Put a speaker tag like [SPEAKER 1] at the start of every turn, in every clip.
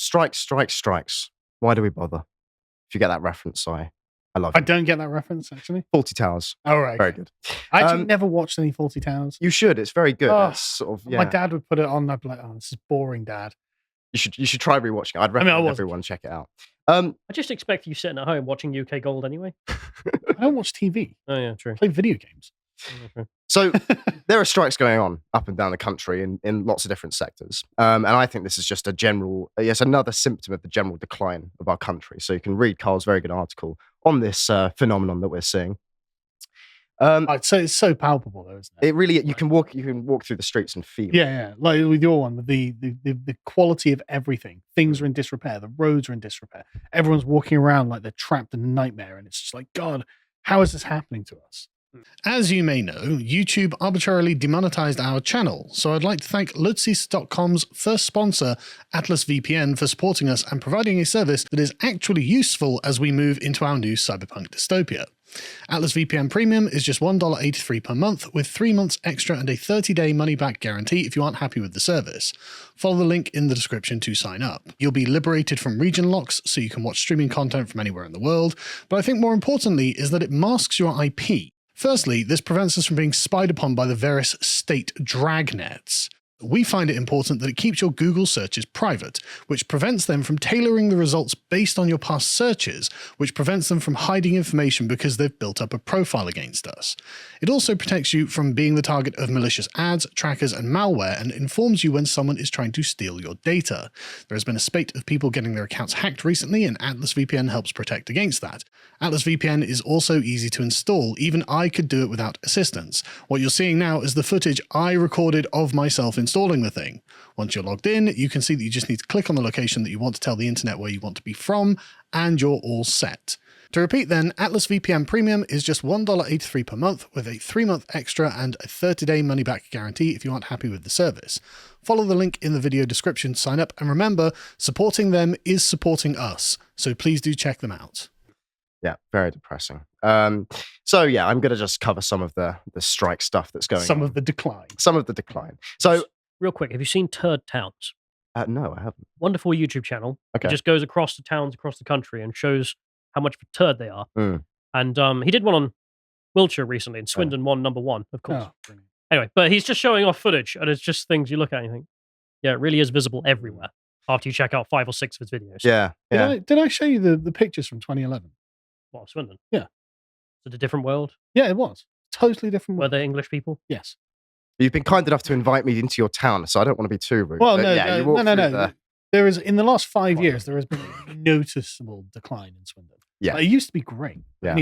[SPEAKER 1] Strikes, strikes, strikes. Why do we bother? If you get that reference, I love
[SPEAKER 2] I
[SPEAKER 1] it.
[SPEAKER 2] don't get that reference, actually.
[SPEAKER 1] Fawlty Towers.
[SPEAKER 2] Oh, right.
[SPEAKER 1] Very good.
[SPEAKER 2] I actually never watched any Fawlty Towers.
[SPEAKER 1] You should. It's very good.
[SPEAKER 2] Oh,
[SPEAKER 1] It's sort of,
[SPEAKER 2] My dad would put it on, and I'd be like, oh, this is boring, Dad.
[SPEAKER 1] You should try rewatching it. I'd recommend everyone check it out.
[SPEAKER 3] I just expect you sitting at home watching UK Gold anyway.
[SPEAKER 2] I don't watch TV.
[SPEAKER 3] Oh, yeah, true.
[SPEAKER 2] I play video games.
[SPEAKER 1] So there are strikes going on up and down the country in lots of different sectors. And I think this is just another symptom of the general decline of our country. So you can read Carl's very good article on this phenomenon that we're seeing.
[SPEAKER 2] It's so palpable, though, isn't it?
[SPEAKER 1] It really, you can walk through the streets and feel.
[SPEAKER 2] Yeah. Like with your one, with the quality of everything. Things are in disrepair. The roads are in disrepair. Everyone's walking around like they're trapped in a nightmare. And it's just like, God, how is this happening to us?
[SPEAKER 4] As you may know, YouTube arbitrarily demonetized our channel, so I'd like to thank Lotus.com's first sponsor, Atlas VPN, for supporting us and providing a service that is actually useful as we move into our new cyberpunk dystopia. Atlas VPN Premium is just $1.83 per month, with 3 months extra and a 30-day money-back guarantee if you aren't happy with the service. Follow the link in the description to sign up. You'll be liberated from region locks, so you can watch streaming content from anywhere in the world, but I think more importantly is that it masks your IP. Firstly, this prevents us from being spied upon by the various state dragnets. We find it important that it keeps your Google searches private, which prevents them from tailoring the results based on your past searches, which prevents them from hiding information because they've built up a profile against us. It also protects you from being the target of malicious ads, trackers, and malware, and informs you when someone is trying to steal your data. There has been a spate of people getting their accounts hacked recently, and Atlas VPN helps protect against that. Atlas VPN is also easy to install. Even I could do it without assistance. What you're seeing now is the footage I recorded of myself installing the thing. Once you're logged in, you can see that you just need to click on the location that you want to tell the internet where you want to be from, and you're all set. To repeat then, Atlas VPN Premium is just $1.83 per month with a 3-month extra and a 30-day money-back guarantee if you aren't happy with the service. Follow the link in the video description to sign up, and remember, supporting them is supporting us, so please do check them out.
[SPEAKER 1] Yeah, very depressing. So yeah, I'm going to just cover some of the strike stuff that's going on.
[SPEAKER 2] Some of the decline.
[SPEAKER 1] So
[SPEAKER 3] real quick, have you seen Turd Towns?
[SPEAKER 1] No, I haven't.
[SPEAKER 3] Wonderful YouTube channel.
[SPEAKER 1] Okay.
[SPEAKER 3] It just goes across the towns across the country and shows how much of a turd they are. And he did one on Wiltshire recently, and Swindon won #1, of course.
[SPEAKER 2] Oh,
[SPEAKER 3] anyway, but he's just showing off footage, and it's just things you look at and you think, yeah, it really is visible everywhere after you check out 5 or 6 of his videos.
[SPEAKER 1] Yeah.
[SPEAKER 2] Did I show you the pictures from 2011?
[SPEAKER 3] What, Swindon?
[SPEAKER 2] Yeah.
[SPEAKER 3] Is it a different world?
[SPEAKER 2] Yeah, it was. Totally different
[SPEAKER 3] Were
[SPEAKER 2] world.
[SPEAKER 3] they English people?
[SPEAKER 2] Yes.
[SPEAKER 1] You've been kind enough to invite me into your town, so I don't want to be too rude.
[SPEAKER 2] Well,
[SPEAKER 1] no.
[SPEAKER 2] There is, in the last 5 years, there has been a noticeable decline in Swindon.
[SPEAKER 1] Yeah.
[SPEAKER 2] It used to be great.
[SPEAKER 1] Yeah.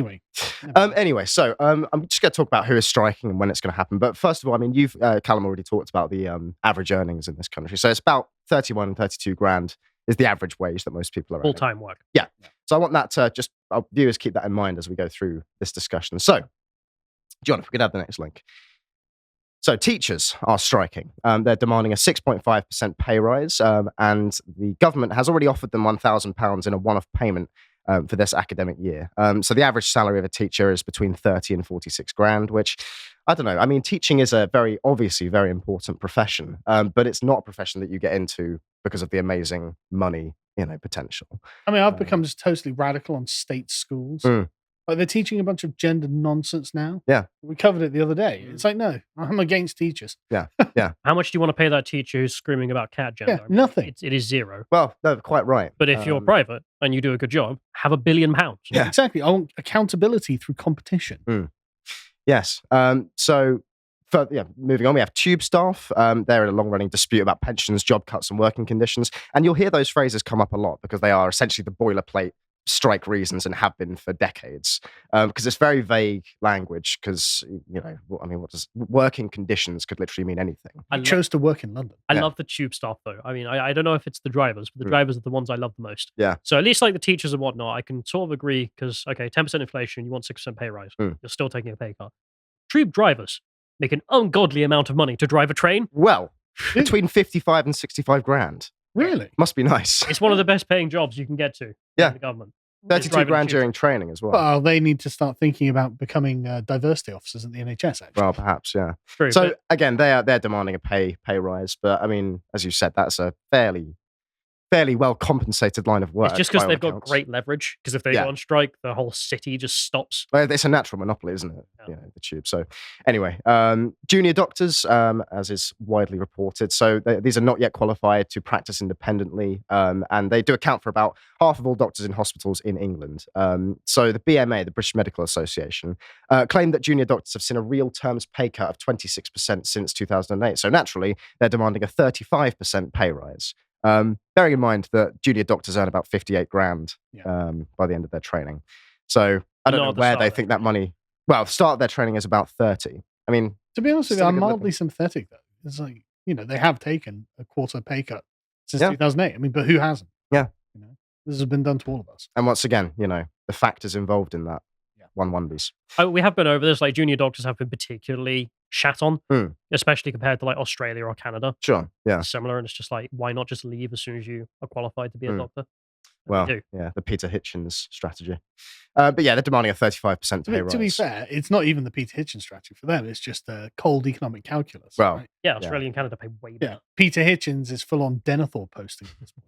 [SPEAKER 2] Anyway.
[SPEAKER 1] So I'm just going to talk about who is striking and when it's going to happen. But first of all, I mean, you've, Callum, already talked about the average earnings in this country. So it's about 31 and 32 grand is the average wage that most people are earning.
[SPEAKER 3] Full-time work.
[SPEAKER 1] Yeah. So I want that to our viewers keep that in mind as we go through this discussion. So, John, if we could have the next link. So teachers are striking. They're demanding a 6.5% pay rise, and the government has already offered them £1,000 in a one-off payment for this academic year. So the average salary of a teacher is between 30 and 46 grand, which, I don't know. I mean, teaching is a obviously very important profession, but it's not a profession that you get into because of the amazing money, potential.
[SPEAKER 2] I mean, I've become just totally radical on state schools. Like, they're teaching a bunch of gender nonsense now.
[SPEAKER 1] Yeah.
[SPEAKER 2] We covered it the other day. It's like, no, I'm against teachers.
[SPEAKER 1] Yeah.
[SPEAKER 3] How much do you want to pay that teacher who's screaming about cat gender?
[SPEAKER 2] Yeah, nothing.
[SPEAKER 3] It is zero.
[SPEAKER 1] Well, no, quite right.
[SPEAKER 3] But if you're private and you do a good job, have £1 billion.
[SPEAKER 2] Yeah, exactly. I want accountability through competition.
[SPEAKER 1] Yes. Moving on, we have tube staff. They're in a long-running dispute about pensions, job cuts, and working conditions. And you'll hear those phrases come up a lot because they are essentially the boilerplate strike reasons and have been for decades. Because it's very vague language because, what does working conditions could literally mean anything.
[SPEAKER 2] I chose to work in London.
[SPEAKER 3] I love the tube staff, though. I mean, I don't know if it's the drivers, but the drivers are the ones I love the most.
[SPEAKER 1] Yeah.
[SPEAKER 3] So at least like the teachers and whatnot, I can sort of agree because, okay, 10% inflation, you want 6% pay rise. You're still taking a pay cut. Tube drivers make an ungodly amount of money to drive a train.
[SPEAKER 1] Well, between 55 and 65 grand.
[SPEAKER 2] Really?
[SPEAKER 1] Must be nice.
[SPEAKER 3] It's one of the best paying jobs you can get to.
[SPEAKER 1] Yeah.
[SPEAKER 3] In the government.
[SPEAKER 1] 32 grand during training as well.
[SPEAKER 2] Well, they need to start thinking about becoming diversity officers at the NHS, actually.
[SPEAKER 1] Well, perhaps, yeah.
[SPEAKER 3] True,
[SPEAKER 1] so,
[SPEAKER 3] but
[SPEAKER 1] again, they're demanding a pay rise. But, I mean, as you said, that's a fairly fairly well compensated line of work.
[SPEAKER 3] It's just because
[SPEAKER 1] by all
[SPEAKER 3] they've got
[SPEAKER 1] accounts.
[SPEAKER 3] great leverage. Because if they
[SPEAKER 1] Yeah.
[SPEAKER 3] go on strike, the whole city just stops.
[SPEAKER 1] Well, it's a natural monopoly, isn't it?
[SPEAKER 3] Yeah.
[SPEAKER 1] The tube. So anyway, junior doctors, as is widely reported, so these are not yet qualified to practice independently, and they do account for about half of all doctors in hospitals in England. So the BMA, the British Medical Association, claimed that junior doctors have seen a real terms pay cut of 26% since 2008. So naturally, they're demanding a 35% pay rise. Bearing in mind that junior doctors earn about 58 grand by the end of their training. So I don't know where they think that money. Well, the start of their training is about 30. I mean,
[SPEAKER 2] To be honest with you,
[SPEAKER 1] still a
[SPEAKER 2] I'm
[SPEAKER 1] good
[SPEAKER 2] mildly
[SPEAKER 1] living.
[SPEAKER 2] sympathetic though. It's like, they have taken a quarter pay cut since
[SPEAKER 1] Yeah.
[SPEAKER 2] 2008. I mean, but who hasn't?
[SPEAKER 1] Yeah.
[SPEAKER 2] This has been done to all of us.
[SPEAKER 1] And once again, the factors involved in that.
[SPEAKER 2] Yeah.
[SPEAKER 1] One wonders.
[SPEAKER 3] We have been over this. Like junior doctors have been particularly shat on,
[SPEAKER 1] Hmm.
[SPEAKER 3] especially compared to like Australia or Canada.
[SPEAKER 1] Sure. Yeah.
[SPEAKER 3] Similar, and it's just like, why not just leave as soon as you are qualified to be a
[SPEAKER 1] Hmm.
[SPEAKER 3] doctor? And
[SPEAKER 1] Well,
[SPEAKER 3] they do.
[SPEAKER 1] yeah, the Peter Hitchens strategy. But yeah, they're demanding a 35% pay rise.
[SPEAKER 2] To be fair, it's not even the Peter Hitchens strategy for them. It's just cold economic calculus.
[SPEAKER 1] Well,
[SPEAKER 2] right?
[SPEAKER 3] Yeah, Australia and Canada pay way
[SPEAKER 2] Yeah.
[SPEAKER 3] better.
[SPEAKER 2] Peter Hitchens is full on Denethor posting at this point.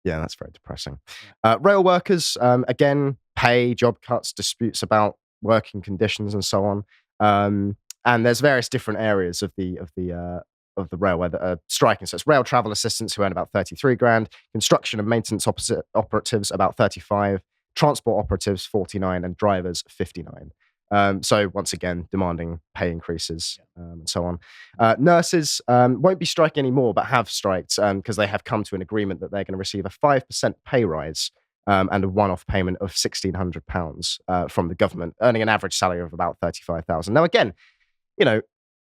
[SPEAKER 1] Yeah, that's very depressing. Rail workers, again, pay, job cuts, disputes about working conditions, and so on. And there's various different areas of the railway that are striking. So it's rail travel assistants who earn about 33 grand, construction and maintenance operatives about 35, transport operatives 49, and drivers 59. So once again, demanding pay increases and so on. Nurses won't be striking anymore, but have striked because they have come to an agreement that they're going to receive a 5% pay rise and a one-off payment of £1,600 from the government, earning an average salary of about 35,000. Now, again,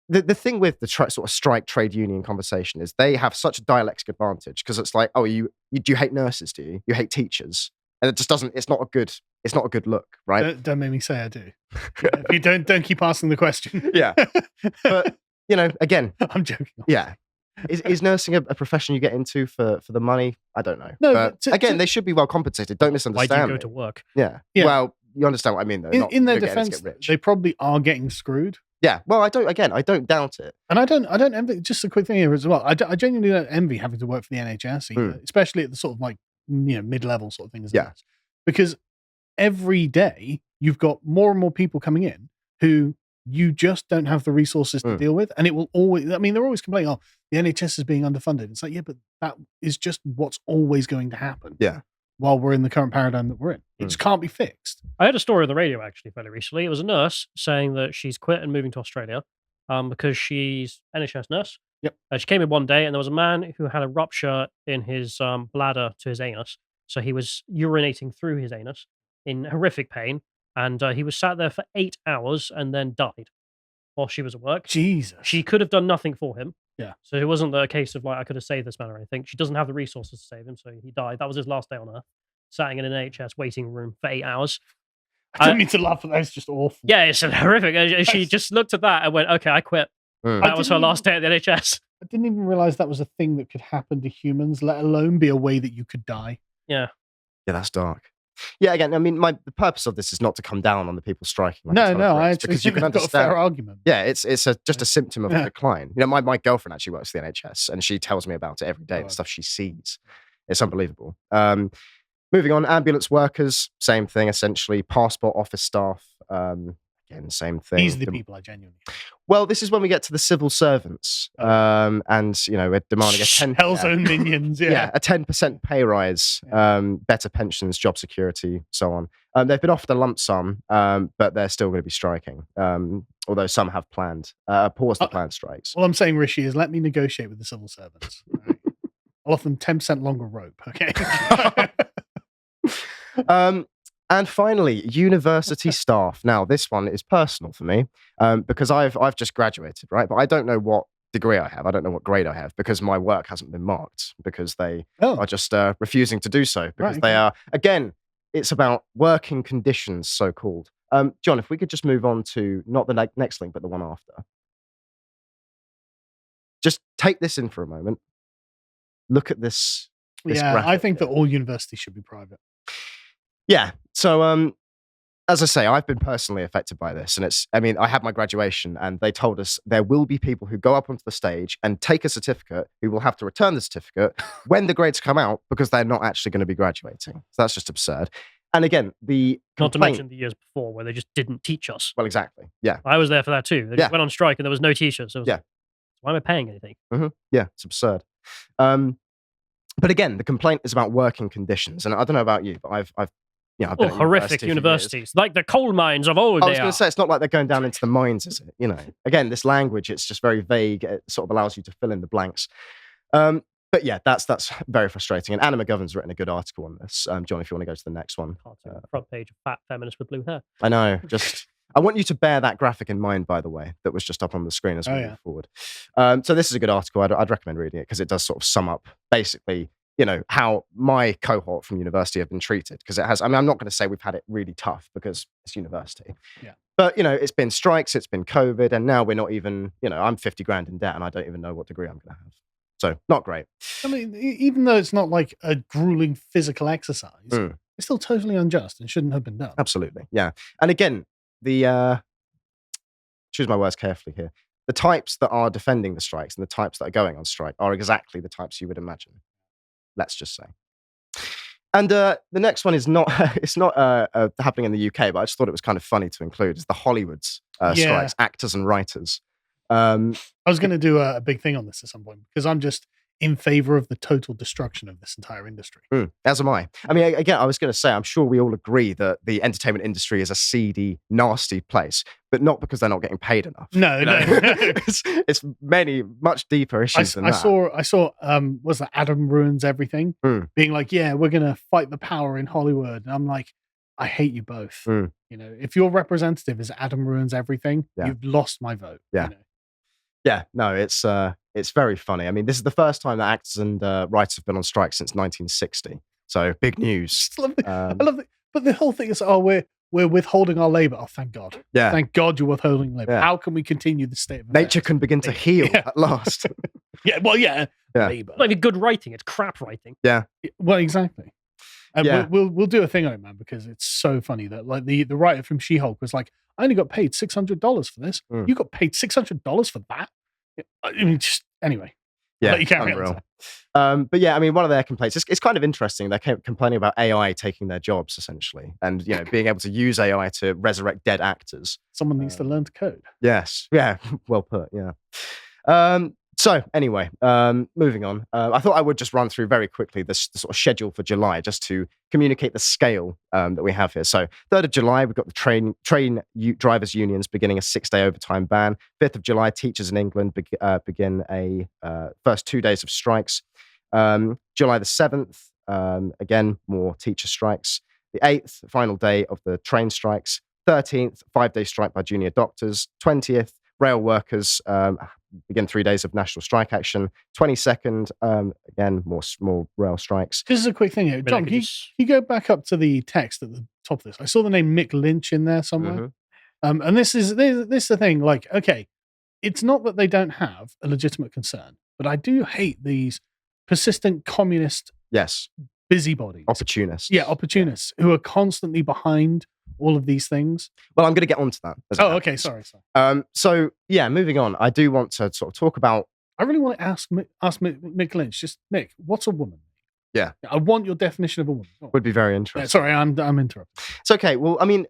[SPEAKER 1] the thing with the sort of strike trade union conversation is they have such a dialectic advantage because it's like, do you hate nurses? Do you? You hate teachers? And it just doesn't. It's not a good look, right?
[SPEAKER 2] Don't make me say I do. If you don't keep asking the question.
[SPEAKER 1] Yeah. But again,
[SPEAKER 2] I'm joking.
[SPEAKER 1] yeah. Is nursing a profession you get into for the money? I don't know.
[SPEAKER 2] No,
[SPEAKER 1] but
[SPEAKER 2] but
[SPEAKER 1] again, they should be well compensated. Don't
[SPEAKER 3] Why
[SPEAKER 1] misunderstand.
[SPEAKER 3] do you go
[SPEAKER 1] me.
[SPEAKER 3] to work?
[SPEAKER 1] Yeah.
[SPEAKER 2] Yeah.
[SPEAKER 1] Well, you understand what I mean, though.
[SPEAKER 2] In their
[SPEAKER 1] you don't get
[SPEAKER 2] defense,
[SPEAKER 1] rich.
[SPEAKER 2] they probably are getting screwed.
[SPEAKER 1] Yeah. Well, I don't doubt it.
[SPEAKER 2] And I don't envy. Just a quick thing here as well. I genuinely don't envy having to work for the NHS, either, especially at the sort of like mid-level sort of thing.
[SPEAKER 1] Yeah.
[SPEAKER 2] Because every day you've got more and more people coming in who you just don't have the resources to deal with, and it will always. I mean, they're always complaining, "Oh, the NHS is being underfunded." It's like, yeah, but that is just what's always going to happen.
[SPEAKER 1] Yeah.
[SPEAKER 2] While we're in the current paradigm that we're in, it just can't be fixed.
[SPEAKER 3] I heard a story on the radio actually fairly recently. It was a nurse saying that she's quit and moving to Australia because she's NHS nurse.
[SPEAKER 2] Yep.
[SPEAKER 3] She came in one day and there was a man who had a rupture in his bladder to his anus. So he was urinating through his anus in horrific pain. And he was sat there for 8 hours and then died while she was at work.
[SPEAKER 2] Jesus.
[SPEAKER 3] She could have done nothing for him.
[SPEAKER 2] Yeah.
[SPEAKER 3] So it wasn't a case of like, I could have saved this man or anything. She doesn't have the resources to save him. So he died. That was his last day on Earth. Sat in an NHS waiting room for 8 hours.
[SPEAKER 2] I don't mean to laugh, but that's just awful.
[SPEAKER 3] Yeah, it's horrific. And she just looked at that and went, okay, I quit. That was her last day at the NHS.
[SPEAKER 2] I didn't even realize that was a thing that could happen to humans, let alone be a way that you could die.
[SPEAKER 3] Yeah.
[SPEAKER 1] Yeah, that's dark. Yeah, again, I mean, the purpose of this is not to come down on the people striking. Like
[SPEAKER 2] No, I actually
[SPEAKER 1] because you
[SPEAKER 2] think
[SPEAKER 1] can
[SPEAKER 2] I've got a
[SPEAKER 1] understand.
[SPEAKER 2] fair argument.
[SPEAKER 1] Yeah, it's just a symptom of a decline. My girlfriend actually works for the NHS, and she tells me about it every day. The stuff she sees, it's unbelievable. Moving on, ambulance workers, same thing essentially. Passport office staff, again, same thing.
[SPEAKER 2] These are the people I genuinely.
[SPEAKER 1] Well, this is when we get to the civil servants, and we're demanding a 10
[SPEAKER 2] Hell's own minions. Yeah.
[SPEAKER 1] a 10% pay rise, better pensions, job security, so on. They've been offered a lump sum, but they're still going to be striking. Although some have paused the planned strikes.
[SPEAKER 2] All I'm saying, Rishi, is let me negotiate with the civil servants. Right? I'll offer them 10% longer rope. Okay.
[SPEAKER 1] And finally, university staff. Now, this one is personal for me because I've just graduated, right? But I don't know what degree I have. I don't know what grade I have because my work hasn't been marked because they are just refusing to do so because they are, again, it's about working conditions, so-called. John, if we could just move on to not the next link, but the one after. Just take this in for a moment. Look at this
[SPEAKER 2] I think that all universities should be private.
[SPEAKER 1] Yeah. So as I say, I've been personally affected by this. And I had my graduation and they told us there will be people who go up onto the stage and take a certificate who will have to return the certificate when the grades come out because they're not actually going to be graduating. So that's just absurd. And again,
[SPEAKER 3] not to mention the years before where they just didn't teach us.
[SPEAKER 1] Well, exactly. Yeah.
[SPEAKER 3] I was there for that too. They just went on strike and there was no teachers. So
[SPEAKER 1] yeah.
[SPEAKER 3] Why am I paying anything?
[SPEAKER 1] Mm-hmm. Yeah, it's absurd. But again, the complaint is about working conditions. And I don't know about you, but I've been at
[SPEAKER 3] horrific universities, like the coal mines of old.
[SPEAKER 1] I was going to say, it's not like they're going down into the mines, is it? Again, this language, it's just very vague. It sort of allows you to fill in the blanks. But yeah, that's very frustrating. And Anna McGovern's written a good article on this. John, if you want to go to the next one.
[SPEAKER 3] Front page of fat feminist with blue hair.
[SPEAKER 1] I know. I want you to bear that graphic in mind, by the way, that was just up on the screen as we move forward. So this is a good article. I'd recommend reading it because it does sort of sum up basically how my cohort from university have been treated, because it has, I'm not going to say we've had it really tough because it's university.
[SPEAKER 2] Yeah.
[SPEAKER 1] But, it's been strikes, it's been COVID, and now we're not even, I'm 50 grand in debt and I don't even know what degree I'm going to have. So not great.
[SPEAKER 2] I mean, even though it's not like a grueling physical exercise, it's still totally unjust and shouldn't have been done.
[SPEAKER 1] Absolutely. Yeah. And again, choose my words carefully here. The types that are defending the strikes and the types that are going on strike are exactly the types you would imagine. Let's just say. And the next one is not happening in the UK, but I just thought it was kind of funny to include, is the Hollywood's strikes, actors and writers.
[SPEAKER 2] I was going to do a big thing on this at some point because I'm just in favor of the total destruction of this entire industry.
[SPEAKER 1] As am I. I mean, again, I was going to say, I'm sure we all agree that the entertainment industry is a seedy, nasty place, but not because they're not getting paid enough.
[SPEAKER 2] No.
[SPEAKER 1] It's many, much deeper issues than that.
[SPEAKER 2] I saw, was that Adam Ruins Everything? Being like, yeah, we're going to fight the power in Hollywood. And I'm like, I hate you both. If your representative is Adam Ruins Everything, you've lost my vote.
[SPEAKER 1] Yeah. Yeah, no, it's very funny. I mean, this is the first time that actors and writers have been on strike since 1960. So big news.
[SPEAKER 2] I love it. But the whole thing is, we're withholding our labor. Oh, thank God.
[SPEAKER 1] Yeah.
[SPEAKER 2] Thank God you're withholding labor. Yeah. How can we continue the state of
[SPEAKER 1] nature can begin to heal at last?
[SPEAKER 2] Labor.
[SPEAKER 3] Like good writing, it's crap writing.
[SPEAKER 1] Yeah.
[SPEAKER 2] Well, exactly. And we'll do a thing on it, man, because it's so funny that like the writer from She-Hulk was like, I only got paid $600 for this. You got paid $600 for that? I mean, just anyway.
[SPEAKER 1] Yeah,
[SPEAKER 2] you can't
[SPEAKER 1] unreal. But yeah, I mean, one of their complaints, it's kind of interesting. They're complaining about AI taking their jobs, essentially, and being able to use AI to resurrect dead actors.
[SPEAKER 2] Someone needs to learn to code.
[SPEAKER 1] Yes. Yeah. Well put. Yeah. So anyway, moving on. I thought I would just run through very quickly the sort of schedule for July, just to communicate the scale that we have here. So 3rd of July, we've got the train drivers unions beginning a 6-day overtime ban. 5th of July, teachers in England begin a first 2 days of strikes. July the 7th, again, more teacher strikes. The 8th, final day of the train strikes. 13th, 5-day strike by junior doctors. 20th, rail workers begin 3 days of national strike action. 22nd, again, more rail strikes.
[SPEAKER 2] This is a quick thing here. John, can you go back up to the text at the top of this? I saw the name Mick Lynch in there somewhere. And this is the thing, like, okay, it's not that they don't have a legitimate concern, but I do hate these persistent communist busybodies.
[SPEAKER 1] Opportunists.
[SPEAKER 2] Yeah, opportunists who are constantly behind all of these things.
[SPEAKER 1] Well, I'm going to get onto that.
[SPEAKER 2] Okay, sorry.
[SPEAKER 1] So, yeah, moving on, I do want to sort of talk about...
[SPEAKER 2] I really want to ask Mick Lynch, just, Mick, what's a woman?
[SPEAKER 1] Yeah.
[SPEAKER 2] I want your definition of a woman.
[SPEAKER 1] Would be very interesting.
[SPEAKER 2] Yeah, sorry, I'm interrupting.
[SPEAKER 1] It's okay. Well, I mean,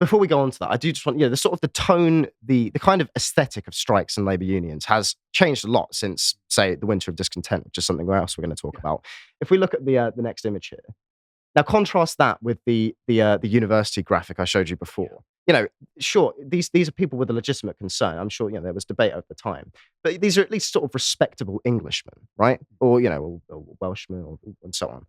[SPEAKER 1] before we go on to that, I do just want, the sort of the tone, the kind of aesthetic of strikes and labour unions has changed a lot since, say, the winter of discontent, which is something else we're going to talk about. If we look at the next image here, now contrast that with the university graphic I showed you before. Sure, these are people with a legitimate concern. I'm sure there was debate over the time, but these are at least sort of respectable Englishmen, right? Or or Welshmen, and so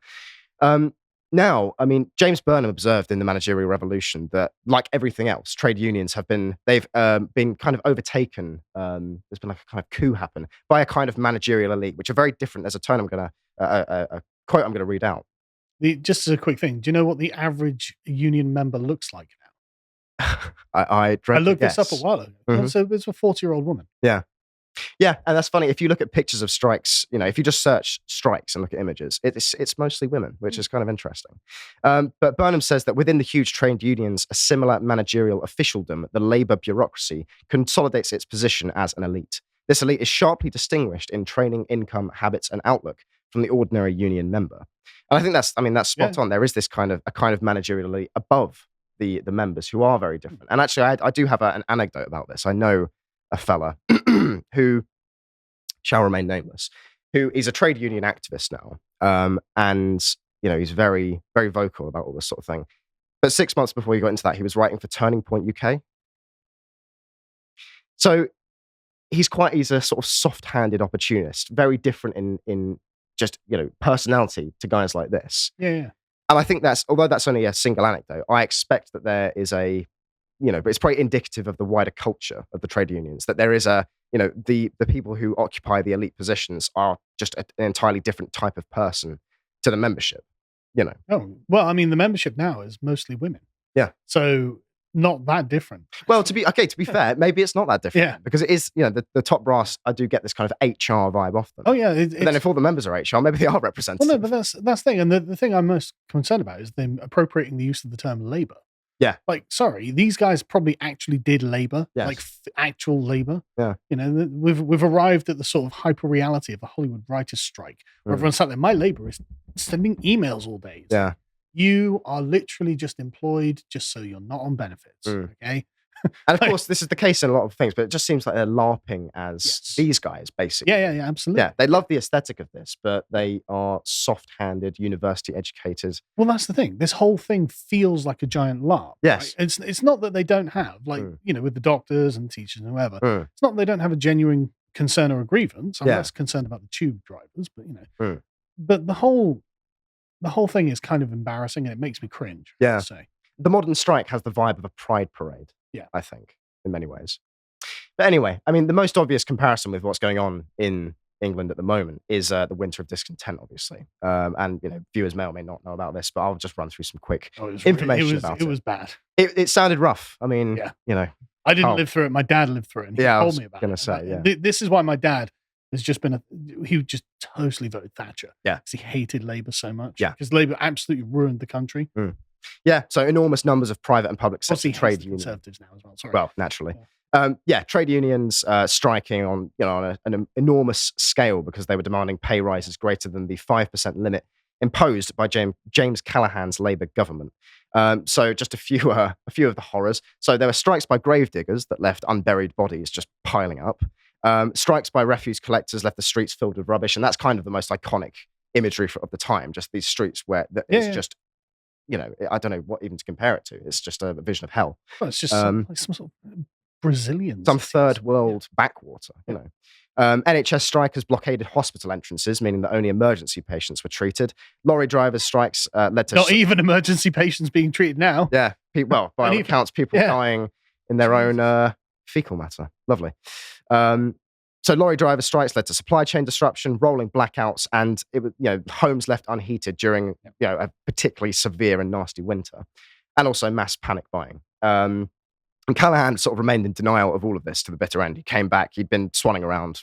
[SPEAKER 1] on. Now, I mean, James Burnham observed in the Managerial Revolution that, like everything else, trade unions they've been kind of overtaken. There's been like a kind of coup happen by a kind of managerial elite, which are very different. There's a quote I'm going to read out.
[SPEAKER 2] Just as a quick thing, do you know what the average union member looks like now?
[SPEAKER 1] I
[SPEAKER 2] looked this up a while ago. So it's a 40-year-old woman.
[SPEAKER 1] Yeah. Yeah, and that's funny. If you look at pictures of strikes, if you just search strikes and look at images, it's mostly women, which is kind of interesting. But Burnham says that within the huge trade unions, a similar managerial officialdom, the labour bureaucracy, consolidates its position as an elite. This elite is sharply distinguished in training, income, habits, and outlook from the ordinary union member. And I think that's spot on. There is this kind of managerial elite above the members who are very different. And actually, I do have an anecdote about this. I know a fella who shall remain nameless, who is a trade union activist now. And, he's very, very vocal about all this sort of thing. But 6 months before he got into that, he was writing for Turning Point UK. So he's a sort of soft-handed opportunist, very different in just, personality to guys like this.
[SPEAKER 2] Yeah.
[SPEAKER 1] And I think although that's only a single anecdote, I expect that there is but it's probably indicative of the wider culture of the trade unions, that there is the people who occupy the elite positions are just an entirely different type of person to the membership,
[SPEAKER 2] Oh, well, I mean, the membership now is mostly women.
[SPEAKER 1] Yeah.
[SPEAKER 2] So not that different.
[SPEAKER 1] Well, to be fair, maybe it's not that different.
[SPEAKER 2] Yeah.
[SPEAKER 1] Because it is, the top brass, I do get this kind of HR vibe off them.
[SPEAKER 2] Oh, yeah.
[SPEAKER 1] But then if all the members are HR, maybe they are representative.
[SPEAKER 2] Well, no, but that's the thing. And the thing I'm most concerned about is them appropriating the use of the term labour.
[SPEAKER 1] Yeah.
[SPEAKER 2] Like, sorry, these guys probably actually did labor,
[SPEAKER 1] Yes.
[SPEAKER 2] like actual labor.
[SPEAKER 1] Yeah.
[SPEAKER 2] We've arrived at the sort of hyper reality of the Hollywood writers' strike, where everyone's sat there. My labor is sending emails all day. It's like, you are literally just employed just so you're not on benefits. Okay.
[SPEAKER 1] And of course, this is the case in a lot of things, but it just seems like they're LARPing as these guys, basically.
[SPEAKER 2] Yeah, absolutely.
[SPEAKER 1] Yeah, they love the aesthetic of this, but they are soft-handed, university educated.
[SPEAKER 2] Well, that's the thing. This whole thing feels like a giant LARP.
[SPEAKER 1] Yes.
[SPEAKER 2] Right? It's not that they don't have, like, with the doctors and teachers and whoever, it's not that they don't have a genuine concern or a grievance. I'm less concerned about the tube drivers, but, but the whole thing is kind of embarrassing and it makes me cringe. I have to say.
[SPEAKER 1] The modern strike has the vibe of a pride parade.
[SPEAKER 2] Yeah.
[SPEAKER 1] I think, in many ways. But anyway, I mean, the most obvious comparison with what's going on in England at the moment is the winter of discontent, obviously. And, viewers may or may not know about this, but I'll just run through some quick information about it.
[SPEAKER 2] It was bad.
[SPEAKER 1] It sounded rough. I mean,
[SPEAKER 2] I didn't live through it. My dad lived through it. And he told me about it. This is why my dad has just been he just totally voted Thatcher.
[SPEAKER 1] Yeah.
[SPEAKER 2] Because he hated Labour so much.
[SPEAKER 1] Yeah.
[SPEAKER 2] Because Labour absolutely ruined the country.
[SPEAKER 1] Yeah, so enormous numbers of private and public sector trade unions.
[SPEAKER 2] Conservatives now as well. Sorry.
[SPEAKER 1] Well, naturally. Trade unions striking on an enormous scale because they were demanding pay rises greater than the 5% limit imposed by James Callaghan's Labour government. So just a few of the horrors. So there were strikes by gravediggers that left unburied bodies just piling up. Strikes by refuse collectors left the streets filled with rubbish, and that's kind of the most iconic imagery of the time. Just these streets where it's just. I don't know what even to compare it to. It's just a vision of hell.
[SPEAKER 2] Well, it's just some sort of Brazilian.
[SPEAKER 1] Some third world backwater, NHS strikers blockaded hospital entrances, meaning that only emergency patients were treated. Lorry drivers' strikes led to...
[SPEAKER 2] Not even emergency patients being treated now.
[SPEAKER 1] Yeah. By all accounts, people dying in their own fecal matter. Lovely. So lorry driver strikes led to supply chain disruption, rolling blackouts, and it was, homes left unheated during, a particularly severe and nasty winter, and also mass panic buying. And Callaghan sort of remained in denial of all of this to the bitter end. He came back. He'd been swanning around,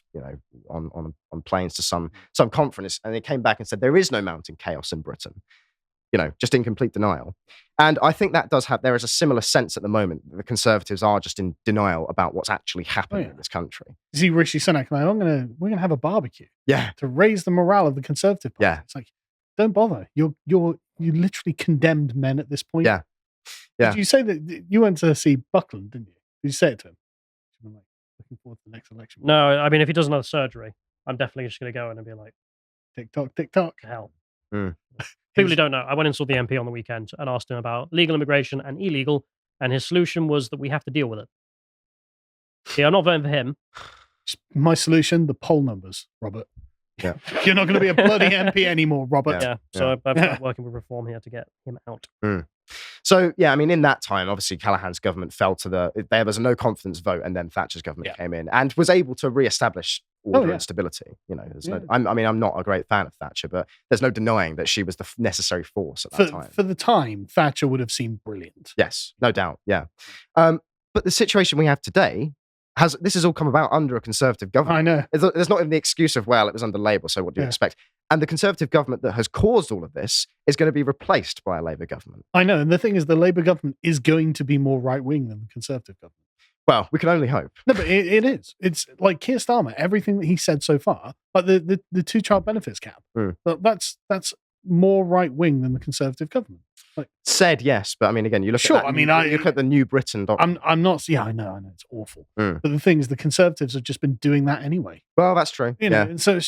[SPEAKER 1] on planes to some conference, and he came back and said there is no mounting chaos in Britain. Just in complete denial. And I think that there is a similar sense at the moment that the Conservatives are just in denial about what's actually happening in this country.
[SPEAKER 2] You see Rishi Sunak, we're gonna have a barbecue.
[SPEAKER 1] Yeah.
[SPEAKER 2] To raise the morale of the Conservative Party.
[SPEAKER 1] Yeah.
[SPEAKER 2] It's like, don't bother. You literally condemned men at this point.
[SPEAKER 1] Yeah. Yeah.
[SPEAKER 2] Did you say that you went to see Buckland, didn't you? Did you say it to him? Looking forward to the next election.
[SPEAKER 3] No, I mean, if he does another surgery, I'm definitely just going to go in and be like,
[SPEAKER 2] TikTok, TikTok.
[SPEAKER 3] Hell. People who don't know, I went and saw the MP on the weekend and asked him about legal immigration and illegal, and his solution was that we have to deal with it. Yeah, I'm not voting for him.
[SPEAKER 2] My solution, the poll numbers, Robert.
[SPEAKER 1] Yeah.
[SPEAKER 2] You're not going to be a bloody MP anymore, Robert.
[SPEAKER 3] Yeah. So I've started working with Reform here to get him out.
[SPEAKER 1] So, I mean, in that time, obviously, Callaghan's government fell to there was a no confidence vote, and then Thatcher's government came in and was able to re-establish order and stability. I'm not a great fan of Thatcher, but there's no denying that she was the necessary force at that time.
[SPEAKER 2] For the time, Thatcher would have seemed brilliant.
[SPEAKER 1] Yes, no doubt. Yeah. But the situation we have today this has all come about under a Conservative government.
[SPEAKER 2] I know.
[SPEAKER 1] There's not even the excuse of, well, it was under Labour, so what do you expect? And the Conservative government that has caused all of this is going to be replaced by a Labour government.
[SPEAKER 2] I know. And the thing is, the Labour government is going to be more right-wing than the Conservative government.
[SPEAKER 1] Well, we can only hope.
[SPEAKER 2] No, but it is. It's like Keir Starmer, everything that he said so far, like the two-child benefits cap, that's more right-wing than the Conservative government. Like,
[SPEAKER 1] said yes, but I mean, again, you look at you look at the New Britain document.
[SPEAKER 2] I'm not. Yeah, I know, it's awful. But the thing is, the Conservatives have just been doing that anyway.
[SPEAKER 1] Well, that's true.
[SPEAKER 2] You know, and so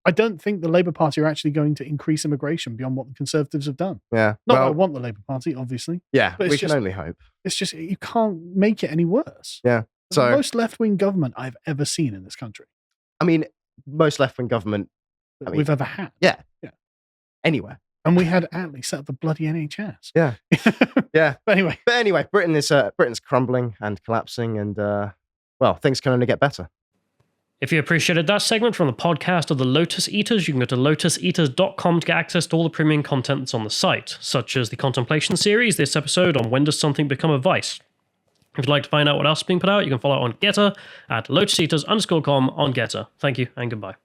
[SPEAKER 2] I don't think the Labour Party are actually going to increase immigration beyond what the Conservatives have done.
[SPEAKER 1] Yeah.
[SPEAKER 2] Not that I want the Labour Party, obviously.
[SPEAKER 1] Yeah, we can only hope.
[SPEAKER 2] It's just, you can't make it any worse.
[SPEAKER 1] Yeah.
[SPEAKER 2] The most left-wing government I've ever seen in this country.
[SPEAKER 1] I mean, most left-wing government
[SPEAKER 2] we've ever had.
[SPEAKER 1] Yeah. Anywhere.
[SPEAKER 2] And we had Attlee set up the bloody NHS.
[SPEAKER 1] Yeah. Yeah.
[SPEAKER 2] But anyway,
[SPEAKER 1] Britain's crumbling and collapsing, and well, things can only get better.
[SPEAKER 3] If you appreciated that segment from the podcast of the Lotus Eaters, you can go to lotuseaters.com to get access to all the premium content that's on the site, such as the Contemplation series, this episode on When Does Something Become a Vice? If you'd like to find out what else is being put out, you can follow on Getter at lotuseaters_com on Getter. Thank you and goodbye.